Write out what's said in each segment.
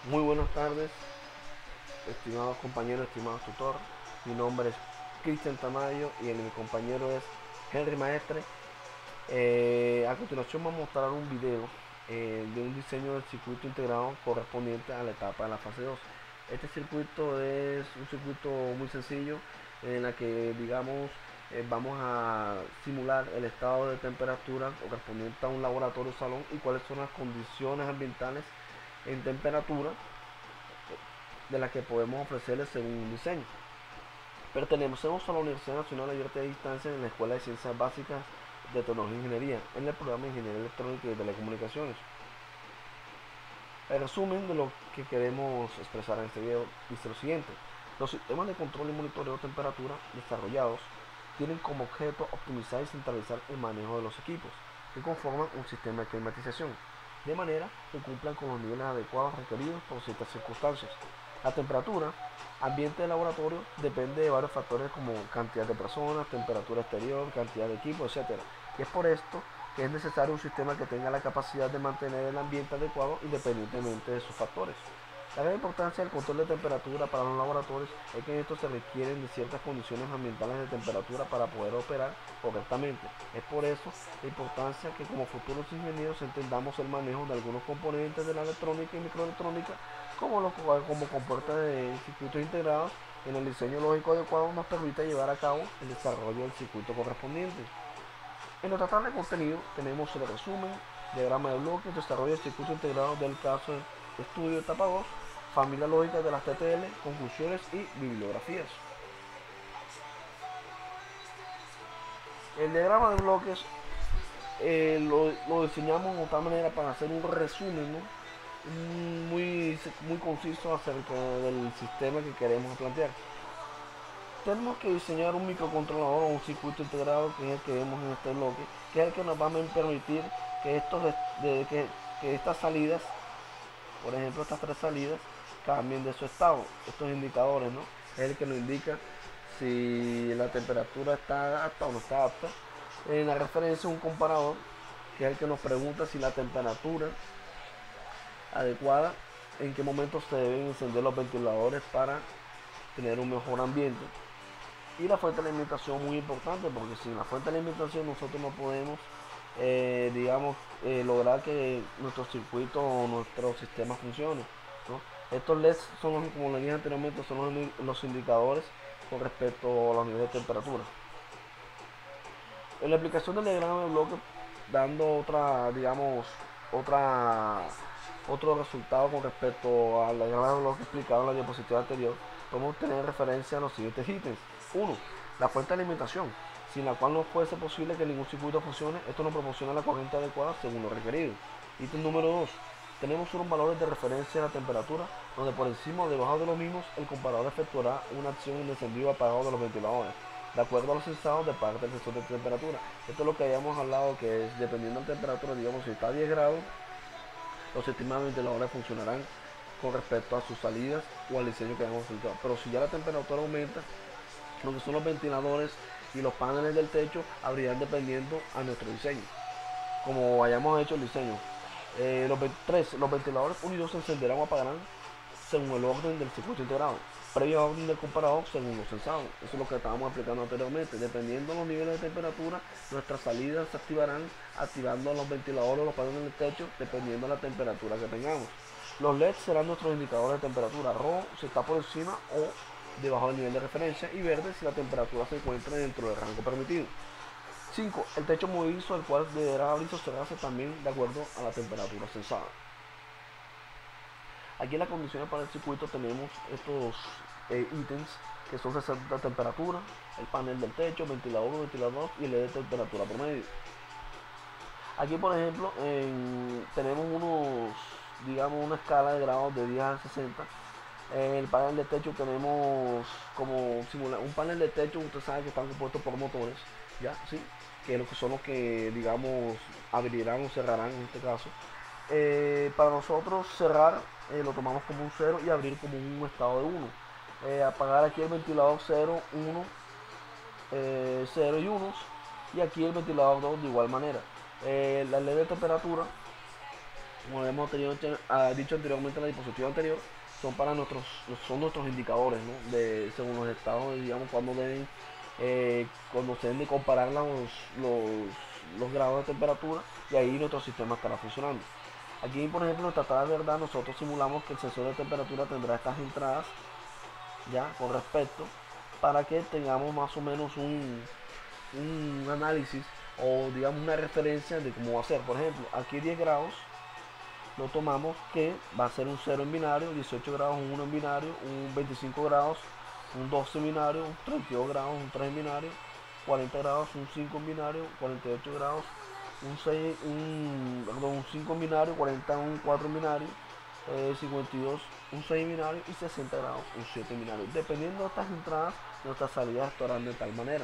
Muy buenas tardes, estimados compañeros, estimados tutor. Mi nombre es Cristian Tamayo y mi compañero es Henry Maestre. A continuación vamos a mostrar un video de un diseño del circuito integrado correspondiente a la etapa de la fase 2. Este circuito es un circuito muy sencillo en la que, digamos, vamos a simular el estado de temperatura correspondiente a un laboratorio salón y cuáles son las condiciones ambientales en temperatura de las que podemos ofrecerles según un diseño. Pertenecemos a la Universidad Nacional Abierta de Distancia en la Escuela de Ciencias Básicas de Tecnología e Ingeniería, en el programa de Ingeniería Electrónica y Telecomunicaciones. El resumen de lo que queremos expresar en este video dice lo siguiente. Los sistemas de control y monitoreo de temperatura desarrollados tienen como objeto optimizar y centralizar el manejo de los equipos que conforman un sistema de climatización, de manera que cumplan con los niveles adecuados requeridos por ciertas circunstancias. La temperatura ambiente de laboratorio depende de varios factores como cantidad de personas, temperatura exterior, cantidad de equipo, etcétera. Y es por esto que es necesario un sistema que tenga la capacidad de mantener el ambiente adecuado independientemente de sus factores. La gran importancia del control de temperatura para los laboratorios es que en esto se requieren de ciertas condiciones ambientales de temperatura para poder operar correctamente. Es por eso la importancia que como futuros ingenieros entendamos el manejo de algunos componentes de la electrónica y microelectrónica como compuertas de circuitos integrados en el diseño lógico adecuado nos permite llevar a cabo el desarrollo del circuito correspondiente. En nuestra tabla de contenido tenemos el resumen, diagrama de bloques, desarrollo del circuito integrado del caso de estudio etapa 2, familia lógica de las TTL, conclusiones y bibliografías. El diagrama de bloques lo diseñamos de tal manera para hacer un resumen, ¿no? Muy conciso acerca del sistema que queremos plantear. Tenemos que diseñar un microcontrolador o un circuito integrado que es el que vemos en este bloque, que es el que nos va a permitir que, que estas salidas, por ejemplo estas tres salidas, cambien de su estado. Estos indicadores, ¿no? Es el que nos indica si la temperatura está apta o no está apta. En la referencia un comparador, que es el que nos pregunta si la temperatura adecuada, en qué momento se deben encender los ventiladores para tener un mejor ambiente. Y la fuente de alimentación muy importante, porque sin la fuente de alimentación nosotros no podemos, lograr que nuestro circuito o nuestro sistema funcione, ¿no? Estos LEDs son, como le dije anteriormente, son los indicadores con respecto a los niveles de temperatura. En la aplicación del diagrama de bloque, dando otra, otro resultado con respecto al diagrama de bloque explicado en la diapositiva anterior, podemos tener referencia a los siguientes ítems. 1. La fuente de alimentación, sin la cual no fuese posible que ningún circuito funcione. Esto nos proporciona la corriente adecuada según lo requerido. Ítem número 2. Tenemos unos valores de referencia de la temperatura, donde por encima o debajo de los mismos el comparador efectuará una acción en encendido apagado de los ventiladores, de acuerdo a los estados de parte del sensor de temperatura. Esto es lo que habíamos hablado, que es dependiendo de la temperatura, digamos si está a 10 grados, los sistemas de ventiladores funcionarán con respecto a sus salidas o al diseño que hayamos aplicado. Pero si ya la temperatura aumenta, lo que son los ventiladores y los paneles del techo abrirán dependiendo a nuestro diseño, como hayamos hecho el diseño. Los ventiladores unidos se encenderán o apagarán según el orden del circuito integrado, previo orden del comparador según los sensados. Eso es lo que estábamos explicando anteriormente. Dependiendo de los niveles de temperatura, nuestras salidas se activarán activando los ventiladores o los paneles del techo dependiendo de la temperatura que tengamos. Los LEDs serán nuestros indicadores de temperatura. Rojo si está por encima o debajo del nivel de referencia y verde si la temperatura se encuentra dentro del rango permitido. 5. El techo movedizo, el cual deberá abrirse o cerrarse también de acuerdo a la temperatura sensada. Aquí en las condiciones para el circuito tenemos estos ítems que son de temperatura, el panel del techo, ventilador 1, ventilador 2 y el de temperatura promedio. Aquí por ejemplo tenemos una escala de grados de 10 a 60. En el panel de techo tenemos como simular un panel de techo, usted sabe que están compuestos por motores, ya, sí, que son los que digamos abrirán o cerrarán en este caso. Para nosotros cerrar lo tomamos como un 0 y abrir como un estado de 1. Apagar aquí el ventilador 0, 1, 0 y 1 y aquí el ventilador 2 de igual manera. La ley de temperatura como hemos dicho anteriormente en la diapositiva anterior, son nuestros indicadores, ¿no? Según los estados, digamos, cuando se deben de comparar los grados de temperatura, y ahí nuestro sistema estará funcionando. Aquí, por ejemplo, en nuestra tabla de verdad, nosotros simulamos que el sensor de temperatura tendrá estas entradas ya con respecto, para que tengamos más o menos un análisis o digamos una referencia de cómo va a ser. Por ejemplo, aquí 10 grados lo tomamos que va a ser un 0 en binario, 18 grados un 1 en binario, un 25 grados un 12 en binario, un 32 grados un 3 en binario, 40 grados un 5 en binario, 48 grados un 5 en binario, 40 un 4 en binario, 52 un 6 en binario y 60 grados un 7 en binario. Dependiendo de estas entradas, nuestras salidas estarán de tal manera.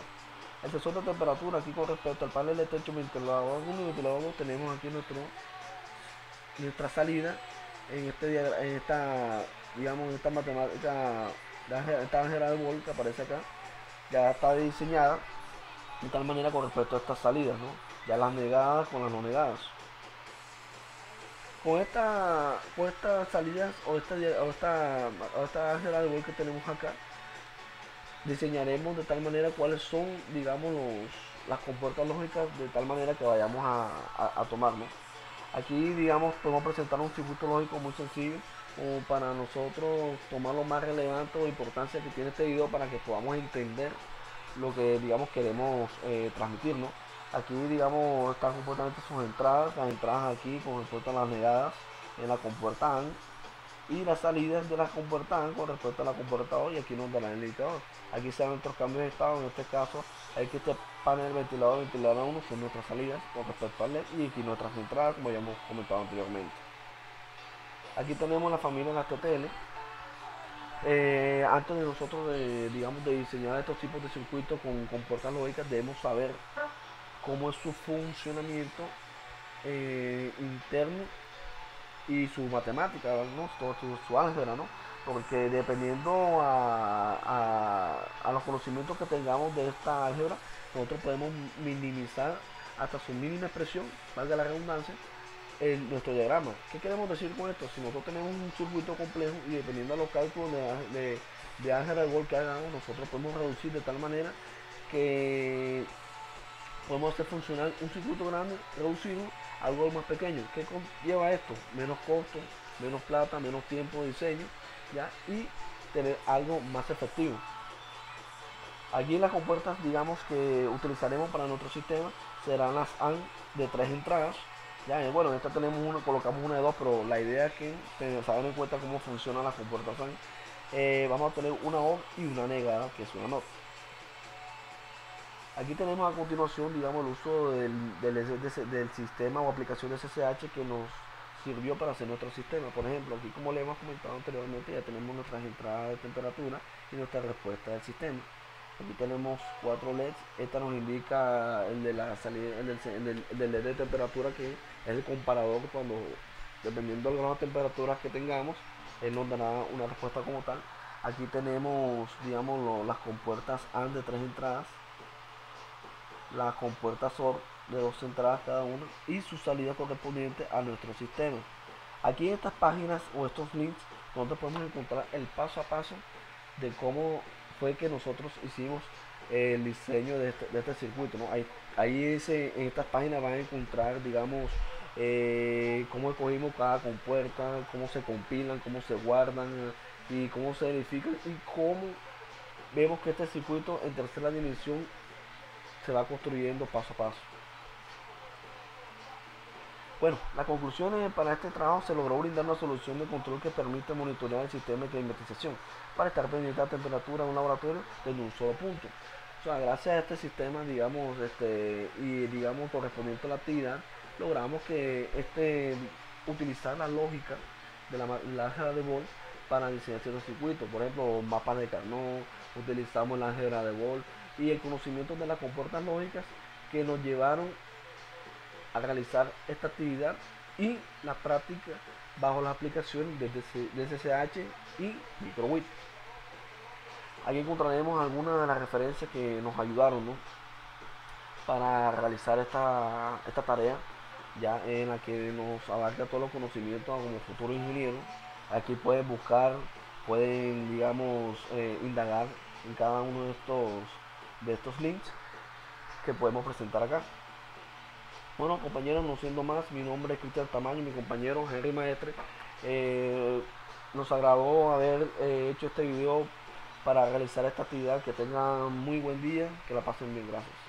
El sensor de temperatura aquí con respecto al panel de techo ventilador 1 y ventilador 2 tenemos aquí nuestra salida en esta digamos en esta matemática, esta álgebra de Boole que aparece acá, ya está diseñada de tal manera con respecto a estas salidas, ¿no? Ya las negadas con las no negadas. Con estas salidas o esta álgebra de Boole que tenemos acá, diseñaremos de tal manera cuáles son, digamos, las compuertas lógicas de tal manera que vayamos a tomar, ¿no? Aquí, digamos, podemos presentar un circuito lógico muy sencillo como para nosotros tomar lo más relevante o importancia que tiene este video para que podamos entender lo que, digamos, queremos transmitir, ¿no? Aquí, digamos, están completamente sus entradas, las entradas aquí con respecto a las negadas en la compuerta AND y las salidas de la compuerta AND con respecto a la compuerta O, y aquí nos dará el indicador. Aquí se dan nuestros cambios de estado, en este caso hay que este panel ventilador 1 son nuestras salidas con respecto al LED, y aquí nuestras entradas como ya hemos comentado anteriormente. Aquí tenemos la familia de las TTL. Antes de nosotros digamos, de diseñar estos tipos de circuitos con compuertas lógicas, debemos saber cómo es su funcionamiento interno y su matemática, ¿no? Su álgebra, ¿no? Porque dependiendo a los conocimientos que tengamos de esta álgebra, nosotros podemos minimizar hasta su mínima expresión, valga la redundancia, nuestro diagrama. ¿Qué queremos decir con esto? Si nosotros tenemos un circuito complejo y dependiendo de los cálculos de álgebra de Boole que hagamos, nosotros podemos reducir de tal manera que podemos hacer funcionar un circuito grande, reducido a algo más pequeño. ¿Qué lleva esto? Menos costo, menos plata, menos tiempo de diseño, ¿ya? Y tener algo más efectivo. Aquí las compuertas, digamos, que utilizaremos para nuestro sistema serán las AND de 3 entradas. Ya, bueno, en esta tenemos una, colocamos una de 2, pero la idea es que saber en cuenta cómo funcionan las compuertas AND. Vamos a tener una OR y una negada, que es una NOT. Aquí tenemos a continuación, digamos, el uso del sistema o aplicación de SSH que nos sirvió para hacer nuestro sistema. Por ejemplo, aquí como le hemos comentado anteriormente, ya tenemos nuestras entradas de temperatura y nuestra respuesta del sistema. Aquí tenemos 4 LEDs. Esta nos indica el de la salida, el del LED de temperatura, que es el comparador. Cuando, dependiendo del grado de temperatura que tengamos, él nos dará una respuesta como tal. Aquí tenemos, digamos, las compuertas AND de 3 entradas, las compuertas OR de 2 entradas cada una y su salida correspondiente a nuestro sistema. Aquí en estas páginas o estos links nosotros podemos encontrar el paso a paso de cómo fue que nosotros hicimos el diseño de este circuito, ¿no? En estas páginas van a encontrar, digamos, cómo escogimos cada compuerta, cómo se compilan, cómo se guardan y cómo se verifican, y cómo vemos que este circuito en tercera dimensión se va construyendo paso a paso. Bueno, las conclusiones para este trabajo: se logró brindar una solución de control que permite monitorear el sistema de climatización para estar pendiente de la temperatura en un laboratorio desde un solo punto. O sea, gracias a este sistema, digamos, y digamos correspondiente a la actividad, logramos que utilizar la lógica de la álgebra de Boole para diseñar ciertos circuitos. Por ejemplo, mapas de Carnot, utilizamos la álgebra de Boole y el conocimiento de las compuertas lógicas que nos llevaron a realizar esta actividad y la práctica bajo las aplicaciones de SSH y MicroWIT. Aquí encontraremos algunas de las referencias que nos ayudaron, ¿no?, para realizar esta tarea. ya en la que nos abarca todos los conocimientos como futuro ingeniero. Aquí pueden buscar, pueden, digamos, indagar en cada uno de estos links que podemos presentar acá. Bueno, compañeros, no siendo más, mi nombre es Cristian Tamaño, mi compañero Henry Maestre. Eh, Nos agradó haber hecho este video para realizar esta actividad. Que tengan muy buen día, que la pasen bien, gracias.